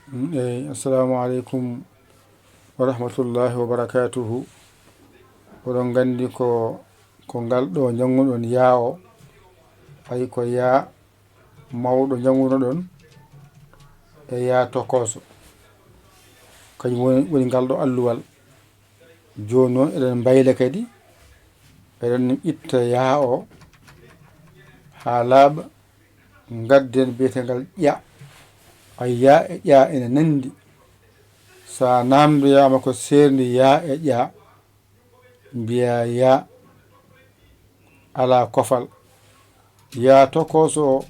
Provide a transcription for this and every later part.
Assalamu alaikum wa rahmatullahi wa barakatuhu. Oɗon gandi ko ngal ɗo janguɗon yaa o ay ko yaa mawɗo janguno ɗon e yaa tokoso kañum woni ngal ɗo alluwal. Joni noon eɗen mbayla kadi eɗen itta yaa o ha laaɓa gadden biyetegal ƴa. ay yaa e ƴa ene nandi. Sa namdoyama ko serndi yaa e ƴa mbiya yaa ala kofal. yaa tokoso o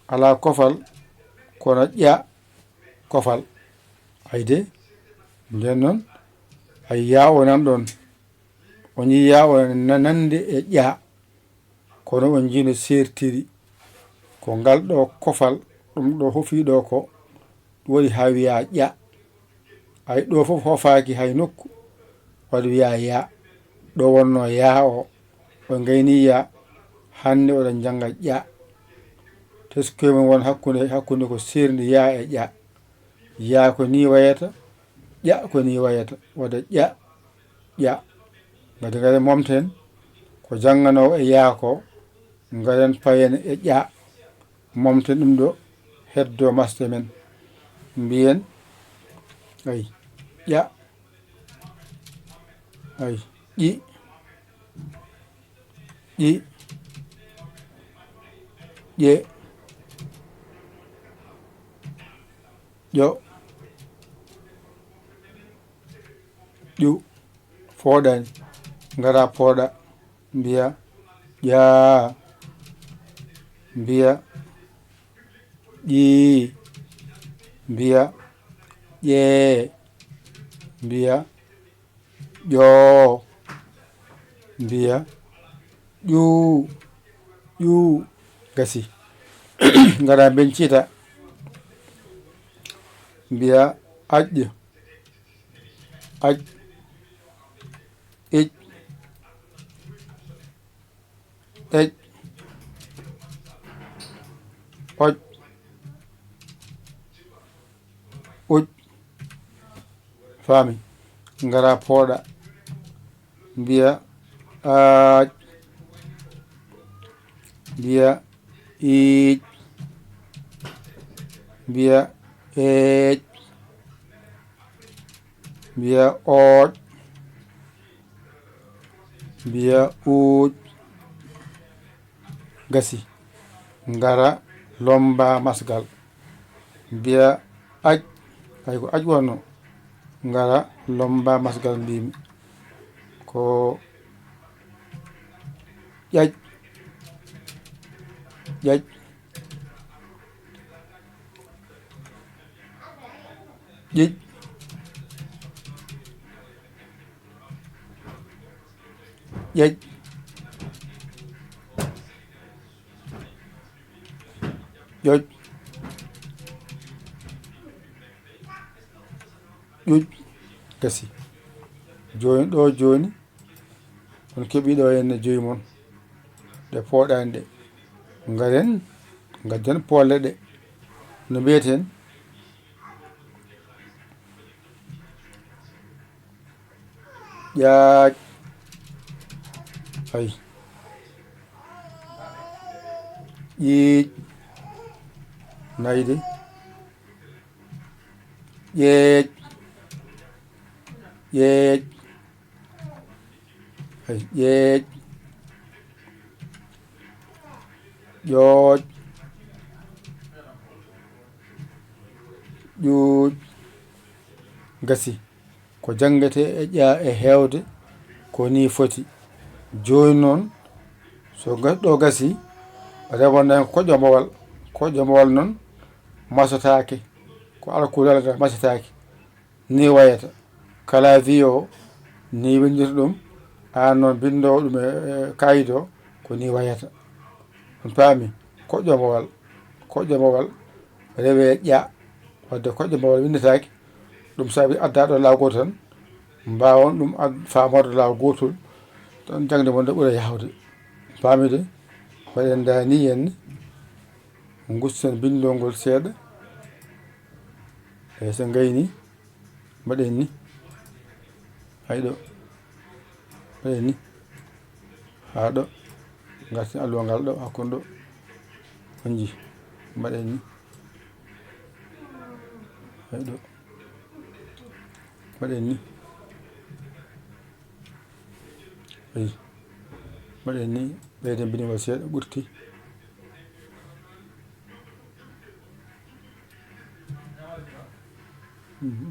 ala kofal kono ƴa kofal. ayde nden noon ay yaa o nan ɗon on yi yaa o nande e ƴa kono on jino sertiri ko ngal ɗo kofal ɗum ɗo hofiɗo ko waɗi ha wiya ƴa. ay ɗo fof hofaki hay nokku waɗa wiya yaa. ɗo wonno yaa o gayni yaa hande oɗon janga ƴa. teskoy mum won hakkude ko serndi yaa e ƴa. yaa ko ni wayata, ƴa ko ni wayata. wada ƴa ƴa gadi garen momten ko jannganowo e yaa ko garen payen e ƴa momten ɗum ɗo heddo masde men mbiyen ay ƴa ay ƴi ƴi ƴe ƴo ƴu fooɗani ngara pooɗa mbiya ƴaa mbiya ƴii mbiya ƴee mbiya ƴoo mbiya ƴuu ƴuu gasi. ngara bencita mbiya aƴƴ aj ij ej oj uj faami. ngara pooɗa mbiya aaj mbiya iij mbiya eej mbiya ooƴ mbiya uuƴ gasi. ngara lomba masgal mbiya aj ay ko aj wonno ngara lomba masgal mbimi ko ƴaƴ ƴaƴ ƴiƴ ƴeƴ ƴoƴ ƴuƴ gasi. joni ɗo joni on keeɓi ɗo henne joyi mon ɗe pooɗani ɗe garen gadden polle ɗe no mbiyeten ƴaaƴ ay ƴiiƴ nayde ƴeeƴ ƴeeƴ ay ƴeeƴ ƴooƴ ƴuuƴ gasi. ko jangete e ƴa e hewde ko ni foti. joni noon so ɗo gasi rewonan koƴƴo mowal noon masotake ko alkulal masotake ni wayata. kala wiyo ni windirta ɗum an noon bindowo ɗum e kayit o ko ni wayata. on paami. koƴƴo mowal rewe ƴa wadde koƴƴo mowal windetake ɗum saabi adda ɗo law goto tan mbawon ɗum famorde law gotol tan jangde mon de ɓuura yawde paamide. waɗen dani henne gusten bindol ngol seeɗa eyi so gayni mbaɗen ni hayɗo mbaɗen ni haa ɗo garten alluwa ngal ɗo hakkunde ɗo on ji mbaɗen ni hayɗo mbaɗen ni eyi mbaɗen ni ɓeyden bindigol seeɗa ɓurti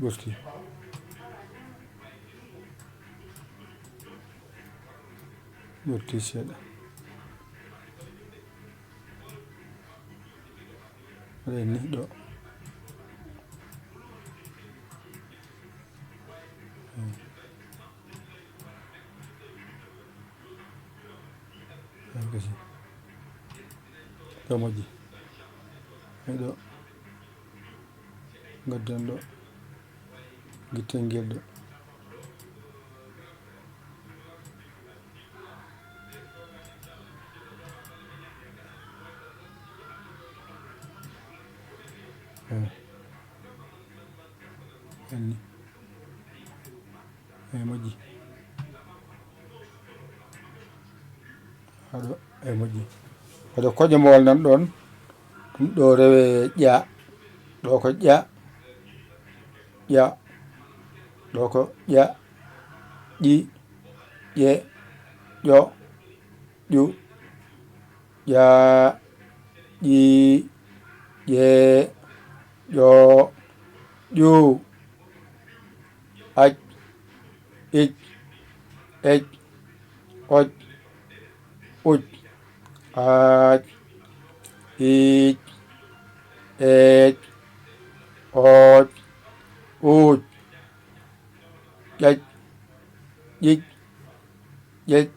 ɓurti ɓurti seeɗa mbaɗen ni ɗo gasi ɗo moƴƴi hayɗo gadden ɗo gittel ngel ɗo anni eyi moƴƴi haɗo eyi moƴƴi wadde koƴe mbowal nan ɗon ɗum ɗo rewe ƴa ɗo ko ƴa ƴa ɗo ko ƴa ƴi ƴe ƴo ƴu ƴa ƴi ƴe ƴo ƴu ac ic ec oc uc ac ic ec oc uc ƴac ƴic ƴec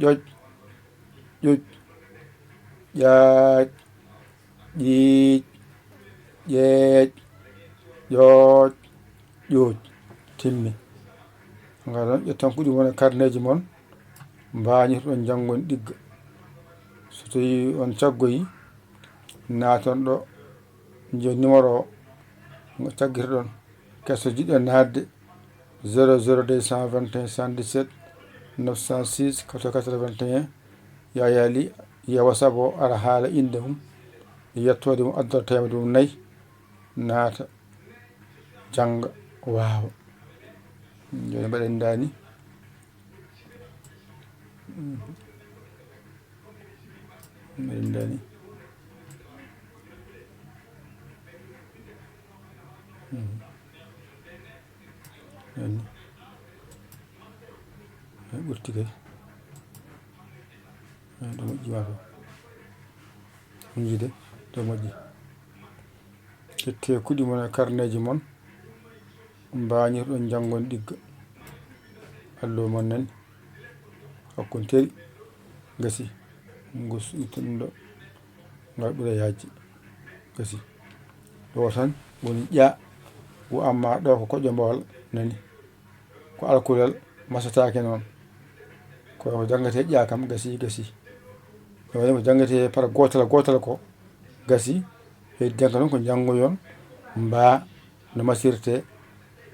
ƴoc ƴuc ƴaac ƴiic ƴeec ƴooc ƴuuc timmi ngal noon ƴettan kuɗi mon e carnet ji mon mbañirɗon janngon ɗigga so tawi on caggoyi naton ɗo joni numéro o caggirɗon kesso jiɗɗon nadde 00 221 77 906 81 yayali yiya WhatsApp o ara haala inde mum yettode mum addora temedde mum 4 naata jangga waawa joni mbaɗen dani mbaɗen dani ani ɓurti kay ɗo moƴƴi ma to ɗum jide ɗo moƴƴi ƴette kuɗi mon e carnet ji mon mbañirɗon janngon ɗigga alluwa mon nani hakkon teri gasi gus itta ɗum ɗo ngal ɓuura yajde gasi ɗo tan woni ƴa wo amma ɗo ko koƴƴo mbowal nani ko alkulal masatake noon ko jangate ƴa kam gasi gasi ɗo ko jangate par gotal gotal ko gasi heddanka noon ko janngoyon mba no masirte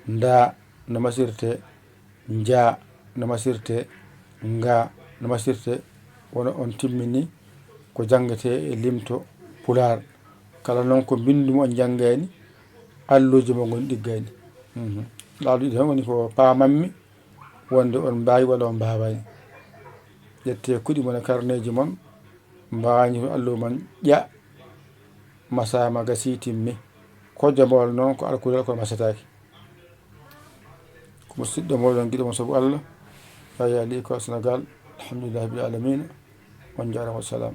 nda no masirte nja no masirte nga no masirte wono on timmini ko jangate e limto pular kala noon ko bindum on janggani alluji mo gon ɗiggani laalu ɗi tan woni ko pamanmi wonde on mbawi walla on mbawani ƴette kuɗi mon e carnet ji mon mbañi to alluwa man ƴa masama gasi timmi kojja mbowal noon ko alkulal kono masataki ko musidɗo moɗon guiɗo mo saabu Allah Yaya Ali ko Sénégal alhamdulillahi rabbil alamina on jarama wassalam